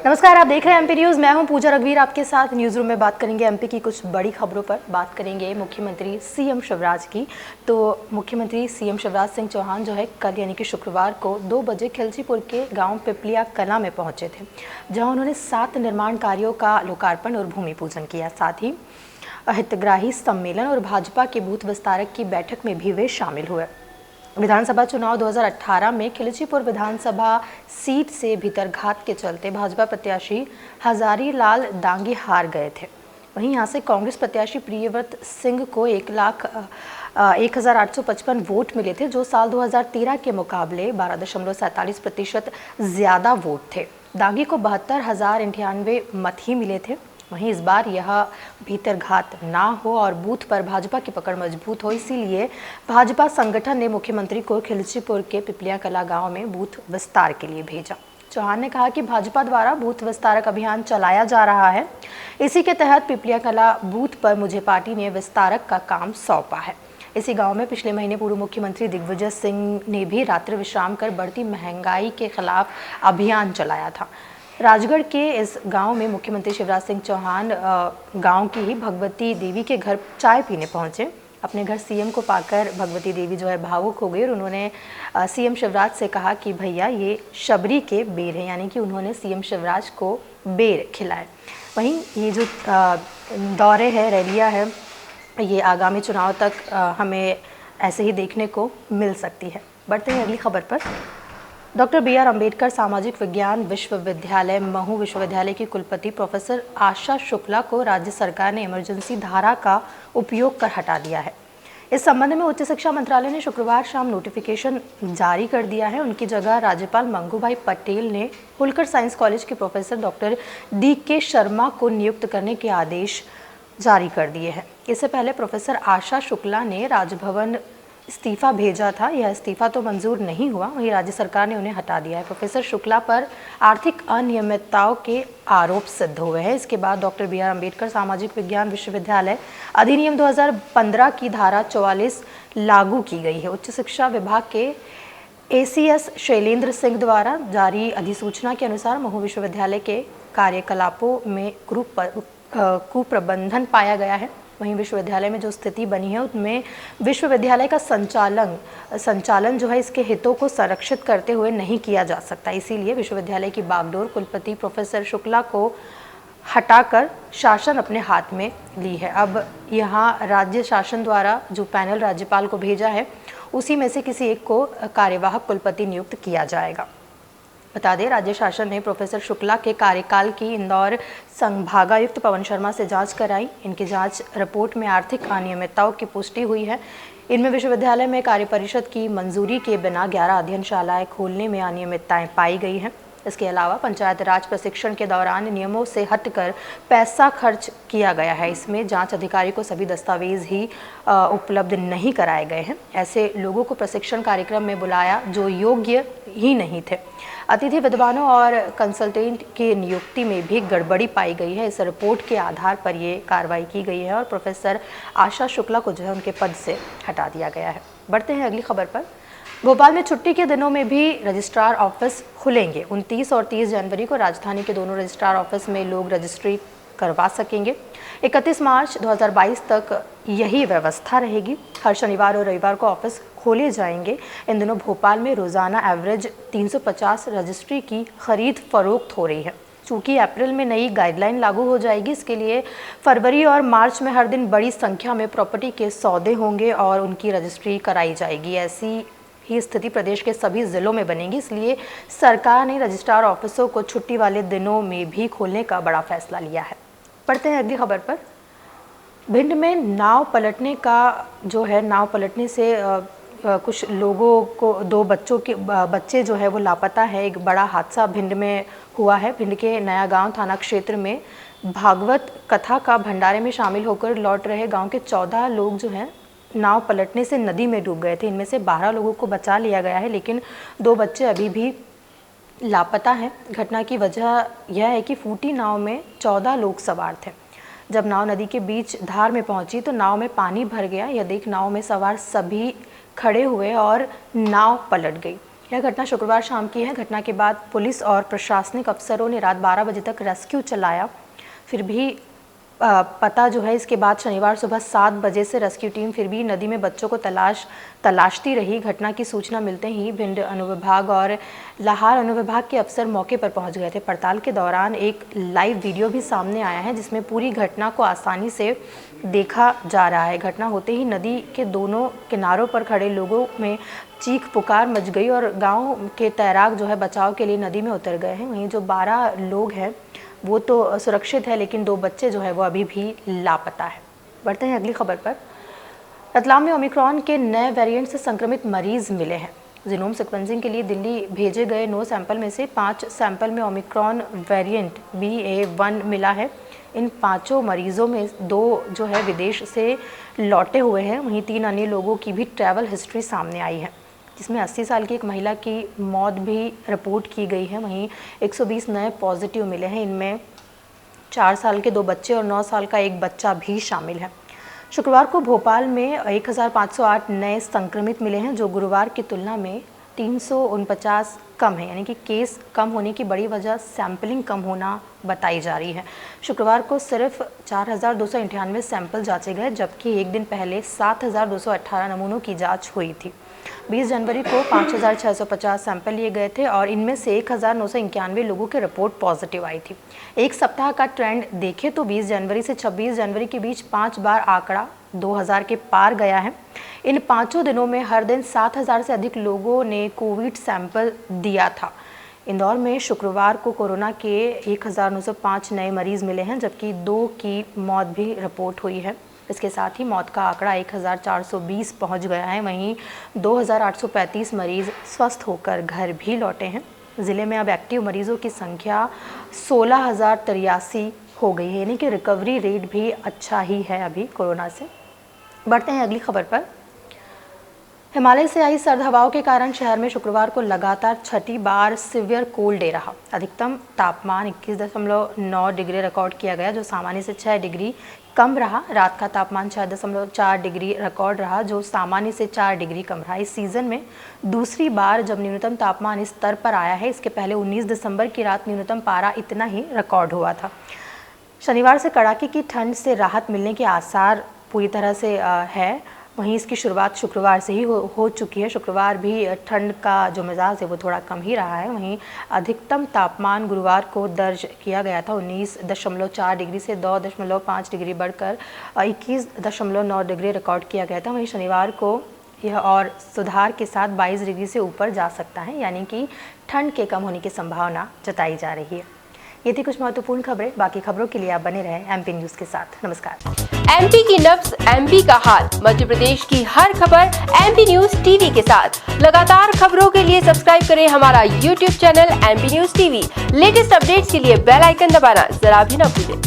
नमस्कार, आप देख रहे हैं एमपी न्यूज़। मैं हूं पूजा रघुवीर, आपके साथ न्यूज़ रूम में बात करेंगे एमपी की कुछ बड़ी खबरों पर। बात करेंगे मुख्यमंत्री सीएम शिवराज की। तो मुख्यमंत्री सीएम शिवराज सिंह चौहान जो है कल यानी कि शुक्रवार को 2 बजे खिलचीपुर के गांव पिपलिया कला में पहुंचे थे, जहां उन्होंने 7 निर्माण कार्यों का लोकार्पण और भूमि पूजन किया। साथ ही हितग्राही सम्मेलन और भाजपा के बूथ विस्तारक की बैठक में भी वे शामिल हुए। विधानसभा चुनाव 2018 में खिलचीपुर विधानसभा सीट से भीतरघात के चलते भाजपा प्रत्याशी हजारी लाल डांगी हार गए थे। वहीं यहां से कांग्रेस प्रत्याशी प्रियव्रत सिंह को 1,0855 वोट मिले थे, जो साल 2013 के मुकाबले 12.47% ज्यादा वोट थे। डांगी को 72,098 मत ही मिले थे। वहीं इस बार यह भीतरघात ना हो और बूथ पर भाजपा की पकड़ मजबूत हो, इसीलिए भाजपा संगठन ने मुख्यमंत्री को खिलचीपुर के पिपलिया कला गांव में बूथ विस्तार के लिए भेजा। चौहान ने कहा कि भाजपा द्वारा बूथ विस्तारक अभियान चलाया जा रहा है। इसी के तहत पिपलिया कला बूथ पर मुझे पार्टी ने विस्तारक का काम सौंपा है। इसी गांव में पिछले महीने पूर्व मुख्यमंत्री दिग्विजय सिंह ने भी रात्रि विश्राम कर बढ़ती महंगाई के खिलाफ अभियान चलाया था। राजगढ़ के इस गांव में मुख्यमंत्री शिवराज सिंह चौहान गांव की ही भगवती देवी के घर चाय पीने पहुंचे। अपने घर सीएम को पाकर भगवती देवी जो है भावुक हो गई और उन्होंने सीएम शिवराज से कहा कि भैया ये शबरी के बेर है, यानी कि उन्होंने सीएम शिवराज को बेर खिलाए। वहीं ये जो दौरे है, रैलियां है, ये आगामी चुनाव तक हमें ऐसे ही देखने को मिल सकती है। बढ़ते हैं अगली खबर पर। Doctor B R. अम्बेडकर सामाजिक विज्ञान विश्वविद्यालय महू विश्वविद्यालय की कुलपति प्रोफेसर आशा शुक्ला को राज्य सरकार ने इमरजेंसी धारा का उपयोग कर हटा दिया है। इस संबंध में उच्च शिक्षा मंत्रालय ने शुक्रवार शाम नोटिफिकेशन जारी कर दिया है। उनकी जगह राज्यपाल मंगूभाई पटेल ने होलकर साइंस कॉलेज के प्रोफेसर डॉक्टर डी.के. शर्मा को नियुक्त करने के आदेश जारी कर दिए हैं। इससे पहले प्रोफेसर आशा शुक्ला ने राजभवन इस्तीफा भेजा था। यह इस्तीफा तो मंजूर नहीं हुआ, वहीं राज्य सरकार ने उन्हें हटा दिया है। प्रोफेसर शुक्ला पर आर्थिक अनियमितताओं के आरोप सिद्ध हुए हैं। इसके बाद डॉक्टर बी.आर. अम्बेडकर सामाजिक विज्ञान विश्वविद्यालय अधिनियम 2015 की धारा 44 लागू की गई है। उच्च शिक्षा विभाग के ACS शैलेंद्र सिंह द्वारा जारी अधिसूचना के अनुसार महू विश्वविद्यालय के कार्यकलापों में कुप्रबंधन पाया गया है। वहीं विश्वविद्यालय में जो स्थिति बनी है उसमें विश्वविद्यालय का संचालन जो है इसके हितों को संरक्षित करते हुए नहीं किया जा सकता। इसीलिए विश्वविद्यालय की बागडोर कुलपति प्रोफेसर शुक्ला को हटाकर शासन अपने हाथ में ली है। अब यहाँ राज्य शासन द्वारा जो पैनल राज्यपाल को भेजा है उसी में से किसी एक को कार्यवाहक कुलपति नियुक्त किया जाएगा। बता दें, राज्य शासन ने प्रोफेसर शुक्ला के कार्यकाल की इंदौर संभागायुक्त पवन शर्मा से जांच कराई। इनकी जांच रिपोर्ट में आर्थिक अनियमितताओं की पुष्टि हुई है। इनमें विश्वविद्यालय में कार्य परिषद की मंजूरी के बिना 11 अध्ययनशालाएं खोलने में अनियमितताएं पाई गई हैं। इसके अलावा पंचायत राज प्रशिक्षण के दौरान नियमों से हटकर पैसा खर्च किया गया है। इसमें जांच अधिकारी को सभी दस्तावेज ही उपलब्ध नहीं कराए गए हैं। ऐसे लोगों को प्रशिक्षण कार्यक्रम में बुलाया जो योग्य ही नहीं थे। अतिथि विद्वानों और कंसल्टेंट की नियुक्ति में भी गड़बड़ी पाई गई है। इस रिपोर्ट के आधार पर ये कार्रवाई की गई है और प्रोफेसर आशा शुक्ला को जो है उनके पद से हटा दिया गया है। बढ़ते हैं अगली खबर पर। भोपाल में छुट्टी के दिनों में भी रजिस्ट्रार ऑफिस खुलेंगे। 29 और 30 जनवरी को राजधानी के दोनों रजिस्ट्रार ऑफिस में लोग रजिस्ट्री करवा सकेंगे। 31 मार्च 2022 तक यही व्यवस्था रहेगी। हर शनिवार और रविवार को ऑफिस खोले जाएंगे। इन दिनों भोपाल में रोजाना एवरेज 350 रजिस्ट्री की खरीद फरोख्त हो रही है। चूँकि अप्रैल में नई गाइडलाइन लागू हो जाएगी, इसके लिए फरवरी और मार्च में हर दिन बड़ी संख्या में प्रॉपर्टी के सौदे होंगे और उनकी रजिस्ट्री कराई जाएगी। ऐसी ही स्थिति प्रदेश के सभी जिलों में बनेगी। इसलिए सरकार ने रजिस्ट्रार ऑफिसों को छुट्टी वाले दिनों में भी खोलने का बड़ा फैसला लिया है। पढ़ते हैं अगली खबर पर। भिंड में नाव पलटने से कुछ लोगों को 2 बच्चे जो है वो लापता है। एक बड़ा हादसा भिंड में हुआ है। भिंड के नया गांव थाना क्षेत्र में भागवत कथा का भंडारे में शामिल होकर लौट रहे गांव के 14 लोग जो हैं नाव पलटने से नदी में डूब गए थे। इनमें से 12 लोगों को बचा लिया गया है, लेकिन 2 बच्चे अभी भी लापता हैं। घटना की वजह यह है कि फूटी नाव में 14 लोग सवार थे। जब नाव नदी के बीच धार में पहुंची तो नाव में पानी भर गया। यह देख नाव में सवार सभी खड़े हुए और नाव पलट गई। यह घटना शुक्रवार शाम की है। घटना के बाद पुलिस और प्रशासनिक अफसरों ने रात 12 बजे तक रेस्क्यू चलाया, फिर भी पता जो है इसके बाद शनिवार सुबह 7 बजे से रेस्क्यू टीम फिर भी नदी में बच्चों को तलाशती रही। घटना की सूचना मिलते ही भिंड अनुविभाग और लाहार अनुविभाग के अफसर मौके पर पहुंच गए थे। पड़ताल के दौरान एक लाइव वीडियो भी सामने आया है जिसमें पूरी घटना को आसानी से देखा जा रहा है। घटना होते ही नदी के दोनों किनारों पर खड़े लोगों में चीख पुकार मच गई और गाँव के तैराक जो है बचाव के लिए नदी में उतर गए हैं। वहीं जो 12 लोग हैं वो तो सुरक्षित है, लेकिन 2 बच्चे जो है वो अभी भी लापता है। बढ़ते हैं अगली खबर पर। रतलाम में ओमिक्रॉन के नए वेरिएंट से संक्रमित मरीज मिले हैं। जीनोम सीक्वेंसिंग के लिए दिल्ली भेजे गए 9 सैंपल में से 5 सैंपल में ओमिक्रॉन वेरिएंट BA.1 मिला है। इन 5 मरीजों में 2 जो है विदेश से लौटे हुए हैं। वहीं 3 अन्य लोगों की भी ट्रैवल हिस्ट्री सामने आई है, जिसमें 80 साल की एक महिला की मौत भी रिपोर्ट की गई है। वहीं 120 नए पॉजिटिव मिले हैं। इनमें 4 साल के 2 बच्चे और 9 साल का एक बच्चा भी शामिल है। शुक्रवार को भोपाल में 1508 नए संक्रमित मिले हैं, जो गुरुवार की तुलना में 349 कम है। यानी कि केस कम होने की बड़ी वजह सैंपलिंग कम होना बताई जा रही है। शुक्रवार को सिर्फ 4298 सैंपल जांचे गए, जबकि एक दिन पहले 7218 नमूनों की जांच हुई थी। 20 जनवरी को 5650 सैंपल लिए गए थे और इनमें से 1991 लोगों की रिपोर्ट पॉजिटिव आई थी। एक सप्ताह का ट्रेंड देखें तो 20 जनवरी से 26 जनवरी के बीच 5 बार आंकड़ा 2000 के पार गया है। इन 5 दिनों में हर दिन 7000 से अधिक लोगों ने कोविड सैंपल दिया था। इंदौर में शुक्रवार को कोरोना के 1905 नए मरीज मिले हैं, जबकि 2 की मौत भी रिपोर्ट हुई है। इसके साथ ही मौत का आंकड़ा 1420 पहुंच गया है। वहीं 2835 मरीज स्वस्थ होकर घर भी लौटे हैं। ज़िले में अब एक्टिव मरीजों की संख्या 16083 हो गई है, यानी कि रिकवरी रेट भी अच्छा ही है अभी कोरोना से। बढ़ते हैं अगली खबर पर। हिमालय से आई सर्द हवाओं के कारण शहर में शुक्रवार को लगातार 6ठी बार सिवियर कोल्ड डे रहा। अधिकतम तापमान 21.9 डिग्री रिकॉर्ड किया गया, जो सामान्य से 6 डिग्री कम रहा। रात का तापमान 6.4 डिग्री रिकॉर्ड रहा, जो सामान्य से 4 डिग्री कम रहा। इस सीज़न में दूसरी बार जब न्यूनतम तापमान इस स्तर पर आया है। इसके पहले 19 दिसंबर की रात न्यूनतम पारा इतना ही रिकॉर्ड हुआ था। शनिवार से कड़ाके की ठंड से राहत मिलने के आसार पूरी तरह से है। वहीं इसकी शुरुआत शुक्रवार से ही हो चुकी है। शुक्रवार भी ठंड का जो मिजाज है वो थोड़ा कम ही रहा है। वहीं अधिकतम तापमान गुरुवार को दर्ज किया गया था 19.4 डिग्री से 2.5 डिग्री बढ़कर 21.9 डिग्री रिकॉर्ड किया गया था। वहीं शनिवार को यह और सुधार के साथ 22 डिग्री से ऊपर जा सकता है, यानी कि ठंड के कम होने की संभावना जताई जा रही है। ये थी कुछ महत्वपूर्ण खबरें। बाकी खबरों के लिए आप बने रहें MP न्यूज़ के साथ। नमस्कार। MP की नब्ज, MP का हाल, मध्य प्रदेश की हर खबर MP न्यूज़ TV के साथ। लगातार खबरों के लिए सब्सक्राइब करें हमारा YouTube channel MP news TV। Latest updates के लिए बेल आइकन दबाना जरा भी न भूलें।